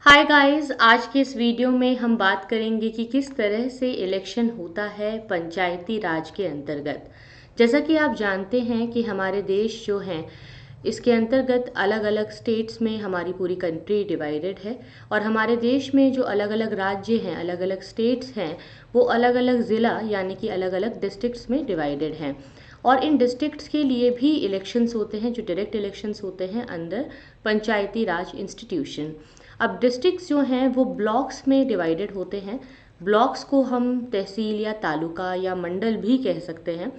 Hi guys, आज के इस वीडियो में हम बात करेंगे कि किस तरह से इलेक्शन होता है पंचायती राज के अंतर्गत। जैसा कि आप जानते हैं कि हमारे देश जो हैं इसके अंतर्गत अलग अलग स्टेट्स में हमारी पूरी कंट्री डिवाइडेड है। और हमारे देश में जो अलग अलग राज्य हैं, अलग अलग स्टेट्स हैं, वो अलग अलग ज़िला यानी कि अलग अलग डिस्ट्रिक्ट्स में डिवाइडेड हैं। और इन डिस्ट्रिक्ट्स के लिए भी इलेक्शंस होते हैं जो डायरेक्ट इलेक्शंस होते हैं अंडर पंचायती राज इंस्टीट्यूशन। अब डिस्ट्रिक्ट्स जो हैं वो ब्लॉक्स में डिवाइडेड होते हैं। ब्लॉक्स को हम तहसील या तालुका या मंडल भी कह सकते हैं।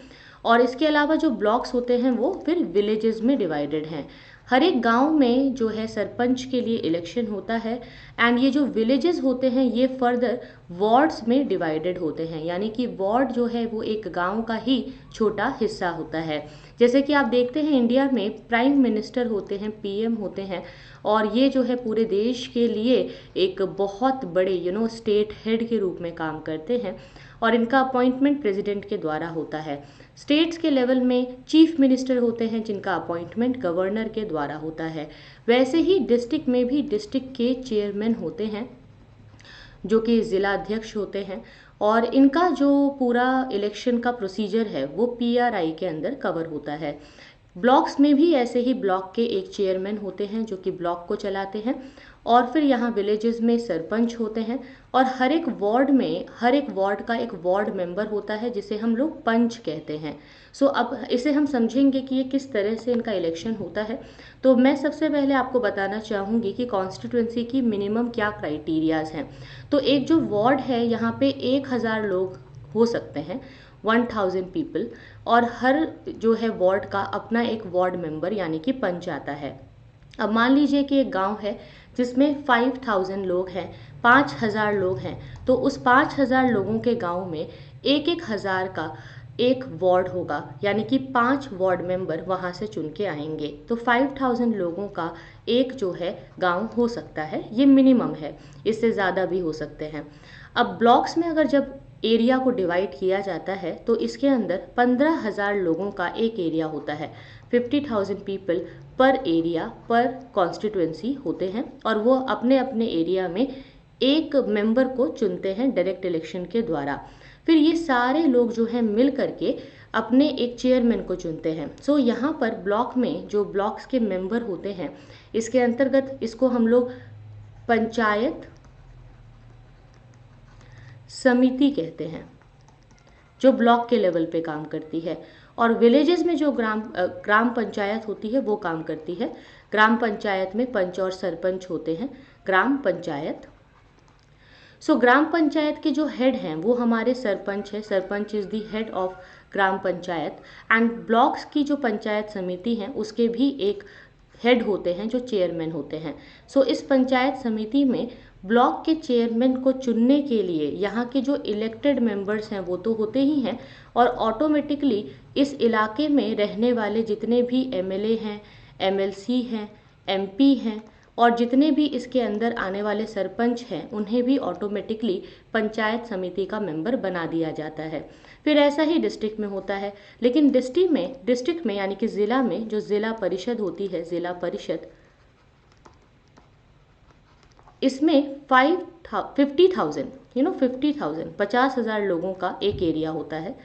और इसके अलावा जो ब्लॉक्स होते हैं वो फिर विलेजेस में डिवाइडेड हैं। हर एक गांव में जो है सरपंच के लिए इलेक्शन होता है। एंड ये जो विलेजेस होते हैं ये फर्दर वार्ड्स में डिवाइडेड होते हैं, यानी कि वार्ड जो है वो एक गांव का ही छोटा हिस्सा होता है। जैसे कि आप देखते हैं इंडिया में प्राइम मिनिस्टर होते हैं, पीएम होते हैं। और ये जो है पूरे देश के लिए एक बहुत बड़े स्टेट हेड के रूप में काम करते हैं। और इनका अपॉइंटमेंट प्रेसिडेंट के द्वारा होता है। स्टेट्स के लेवल में चीफ मिनिस्टर होते हैं जिनका अपॉइंटमेंट गवर्नर के द्वारा होता है। वैसे ही डिस्ट्रिक्ट में भी डिस्ट्रिक्ट के चेयरमैन होते हैं जो कि ज़िला अध्यक्ष होते हैं। और इनका जो पूरा इलेक्शन का प्रोसीजर है वो पीआरआई के अंदर कवर होता है। ब्लॉक्स में भी ऐसे ही ब्लॉक के एक चेयरमैन होते हैं जो कि ब्लॉक को चलाते हैं। और फिर यहाँ विलेजेस में सरपंच होते हैं। और हर एक वार्ड में हर एक वार्ड का एक वार्ड मेंबर होता है जिसे हम लोग पंच कहते हैं। सो अब इसे हम समझेंगे कि ये किस तरह से इनका इलेक्शन होता है। तो मैं सबसे पहले आपको बताना चाहूँगी कि कॉन्स्टिट्यूंसी की मिनिमम क्या क्राइटेरियाज हैं। तो एक जो वार्ड है यहाँ पे 1000 लोग हो सकते हैं, 1000 पीपल। और हर जो है वार्ड का अपना एक वार्ड मेंबर यानी कि पंच आता है। अब मान लीजिए कि एक गांव है जिसमें 5000 लोग हैं, 5000 लोग हैं। तो उस 5000 लोगों के गांव में एक एक हज़ार का एक वार्ड होगा, यानी कि 5 वार्ड मेंबर वहां से चुन के आएंगे। तो 5000 लोगों का एक जो है गांव हो सकता है, ये मिनिमम है, इससे ज़्यादा भी हो सकते हैं। अब ब्लॉक्स में अगर जब एरिया को डिवाइड किया जाता है तो इसके अंदर 15,000 लोगों का एक एरिया होता है। 50,000 पीपल पर एरिया पर कॉन्स्टिट्यूंसी होते हैं। और वो अपने अपने एरिया में एक मेंबर को चुनते हैं डायरेक्ट इलेक्शन के द्वारा। फिर ये सारे लोग जो हैं मिल करके अपने एक चेयरमैन को चुनते हैं। सो यहाँ पर ब्लॉक में जो ब्लॉक्स के मेंबर होते हैं इसके अंतर्गत इसको हम लोग पंचायत समिति कहते हैं, जो ब्लॉक के लेवल पे काम करती है। और विलेजेस में जो ग्राम पंचायत होती है वो काम करती है। ग्राम पंचायत में पंच और सरपंच होते हैं। ग्राम पंचायत ग्राम पंचायत के जो हेड हैं वो हमारे सरपंच है। Sarpanch is the head of gram panchayat. And blocks की जो पंचायत समिति है उसके भी एक हेड होते हैं जो चेयरमैन होते हैं। इस पंचायत समिति में ब्लॉक के चेयरमैन को चुनने के लिए यहाँ के जो इलेक्टेड मेंबर्स हैं वो तो होते ही हैं। और ऑटोमेटिकली इस इलाके में रहने वाले जितने भी एमएलए हैं, एमएलसी हैं, एमपी हैं और जितने भी इसके अंदर आने वाले सरपंच हैं उन्हें भी ऑटोमेटिकली पंचायत समिति का मेंबर बना दिया जाता है। फिर ऐसा ही डिस्ट्रिक्ट में होता है। लेकिन डिस्ट्रिक्ट में यानी कि ज़िला में जो ज़िला परिषद होती है, ज़िला परिषद, इसमें 50,000 50,000 लोगों का एक एरिया होता है।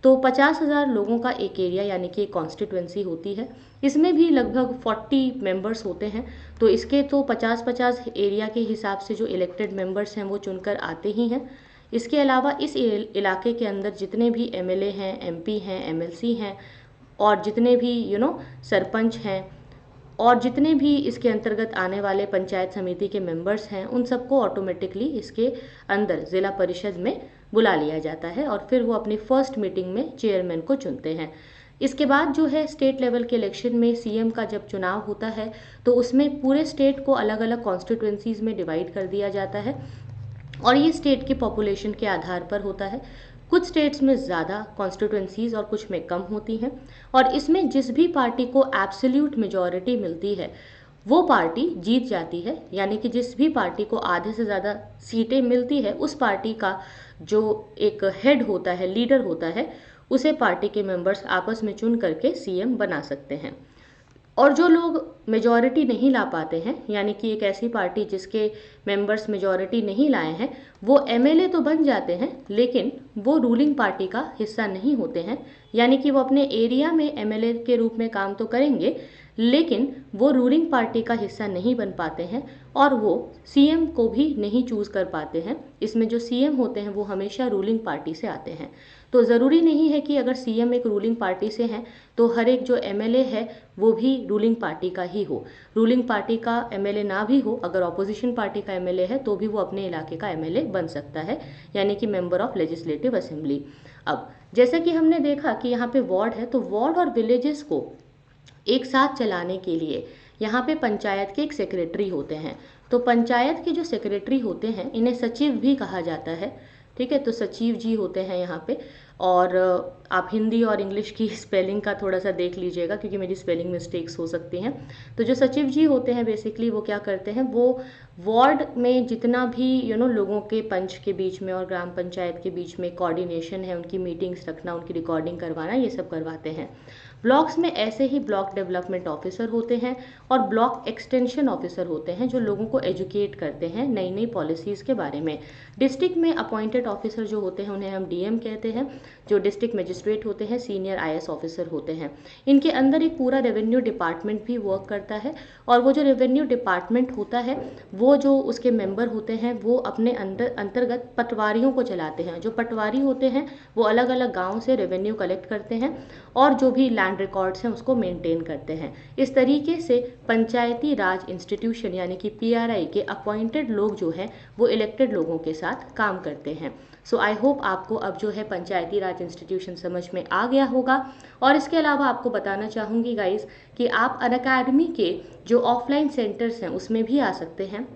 तो 50,000 लोगों का एक एरिया यानी कि एक कॉन्स्टिट्यूंसी होती है। इसमें भी लगभग 40 मेंबर्स होते हैं। तो इसके तो 50-50 एरिया के हिसाब से जो इलेक्टेड मेंबर्स हैं वो चुनकर आते ही हैं। इसके अलावा इस इलाके के अंदर जितने भी एमएलए हैं, एमपी हैं, एमएलसी हैं और जितने भी सरपंच हैं और जितने भी इसके अंतर्गत आने वाले पंचायत समिति के मेंबर्स हैं उन सबको ऑटोमेटिकली इसके अंदर ज़िला परिषद में बुला लिया जाता है। और फिर वो अपनी फर्स्ट मीटिंग में चेयरमैन को चुनते हैं। इसके बाद जो है स्टेट लेवल के इलेक्शन में सीएम का जब चुनाव होता है तो उसमें पूरे स्टेट को अलग अलग कॉन्स्टिट्यूंसीज में डिवाइड कर दिया जाता है। और ये स्टेट की पॉपुलेशन के आधार पर होता है। कुछ स्टेट्स में ज़्यादा कॉन्स्टिट्यूंसीज और कुछ में कम होती हैं। और इसमें जिस भी पार्टी को एब्सोल्यूट मेजॉरिटी मिलती है वो पार्टी जीत जाती है, यानी कि जिस भी पार्टी को आधे से ज़्यादा सीटें मिलती है उस पार्टी का जो एक हेड होता है, लीडर होता है, उसे पार्टी के मेंबर्स आपस में चुन करके सीएम बना सकते हैं। और जो लोग मेजॉरिटी नहीं ला पाते हैं, यानी कि एक ऐसी पार्टी जिसके मेंबर्स मेजॉरिटी नहीं लाए हैं, वो एमएलए तो बन जाते हैं लेकिन वो रूलिंग पार्टी का हिस्सा नहीं होते हैं। यानी कि वो अपने एरिया में एमएलए के रूप में काम तो करेंगे लेकिन वो रूलिंग पार्टी का हिस्सा नहीं बन पाते हैं और वो सीएम को भी नहीं चूज कर पाते हैं। इसमें जो सीएम होते हैं वो हमेशा रूलिंग पार्टी से आते हैं। तो ज़रूरी नहीं है कि अगर सीएम एक रूलिंग पार्टी से हैं तो हर एक जो एमएलए है वो भी रूलिंग पार्टी का ही हो। रूलिंग पार्टी का एमएलए ना भी हो, अगर ऑपोजिशन पार्टी का एमएलए है तो भी वो अपने इलाके का एमएलए बन सकता है, यानी कि मेंबर ऑफ लेजिस्लेटिव असेंबली। अब जैसे कि हमने देखा कि यहाँ पे वार्ड है, तो वार्ड और विलेजेस को एक साथ चलाने के लिए यहाँ पे पंचायत के एक सेक्रेटरी होते हैं। तो पंचायत के जो सेक्रेटरी होते हैं इन्हें सचिव भी कहा जाता है। ठीक है, तो सचिव जी होते हैं यहाँ पे। और आप हिंदी और इंग्लिश की स्पेलिंग का थोड़ा सा देख लीजिएगा क्योंकि मेरी स्पेलिंग मिस्टेक्स हो सकती हैं। तो जो सचिव जी होते हैं बेसिकली वो क्या करते हैं, वो वार्ड में जितना भी लोगों के पंच के बीच में और ग्राम पंचायत के बीच में कोऑर्डिनेशन है, उनकी मीटिंग्स रखना, उनकी रिकॉर्डिंग करवाना, ये सब करवाते हैं। ब्लॉक्स में ऐसे ही ब्लॉक डेवलपमेंट ऑफिसर होते हैं और ब्लॉक एक्सटेंशन ऑफिसर होते हैं जो लोगों को एजुकेट करते हैं नई नई पॉलिसीज़ के बारे में। डिस्ट्रिक्ट में अपॉइंटेड ऑफिसर जो होते हैं उन्हें हम डीएम कहते हैं। जो डिस्ट्रिक्ट मजिस्ट्रेट होते हैं सीनियर आईएएस ऑफिसर होते हैं। इनके अंदर एक पूरा रेवेन्यू डिपार्टमेंट भी वर्क करता है और वो जो रेवेन्यू डिपार्टमेंट होता है वो जो उसके मेंबर होते हैं वो अपने अंतर्गत पटवारियों को चलाते हैं। जो पटवारी होते हैं वो अलग अलग गाँव से रेवेन्यू कलेक्ट करते हैं और जो भी लैंड रिकॉर्ड्स हैं उसको मेंटेन करते हैं। इस तरीके से पंचायती राज इंस्टीट्यूशन यानी कि पीआरआई के अपॉइंटेड लोग जो हैं वो इलेक्टेड लोगों के साथ काम करते हैं। सो आई होप आपको अब जो है पंचायती राज इंस्टीट्यूशन समझ में आ गया होगा। और इसके अलावा आपको बताना चाहूँगी गाइस कि आप अनअकैडमी के जो ऑफलाइन सेंटर्स हैं उसमें भी आ सकते हैं।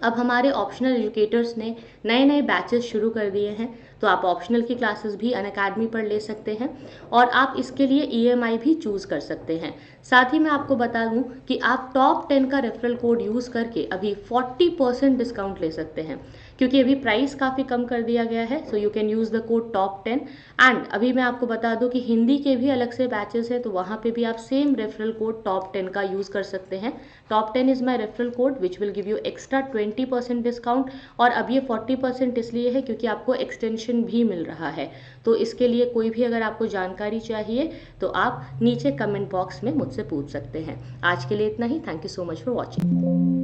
अब हमारे ऑप्शनल एजुकेटर्स ने नए नए बैचेस शुरू कर दिए हैं, तो आप ऑप्शनल की क्लासेस भी अनअकैडमी पर ले सकते हैं और आप इसके लिए ईएमआई भी चूज़ कर सकते हैं। साथ ही मैं आपको बता दूं कि आप टॉप 10 का रेफरल कोड यूज़ करके अभी 40% डिस्काउंट ले सकते हैं क्योंकि अभी प्राइस काफ़ी कम कर दिया गया है। So you can use the code top 10। And अभी मैं आपको बता दूं कि हिंदी के भी अलग से बैचेस हैं, तो वहाँ पे भी आप सेम रेफरल कोड टॉप 10 का यूज़ कर सकते हैं। Top 10 is my referral code which will give you extra 20% discount. और अब ये 40% इसलिए है क्योंकि आपको एक्सटेंशन भी मिल रहा है। तो इसके लिए कोई भी अगर आपको जानकारी चाहिए तो आप नीचे कमेंट बॉक्स में मुझसे पूछ सकते हैं। आज के लिए इतना ही। Thank you so much for watching.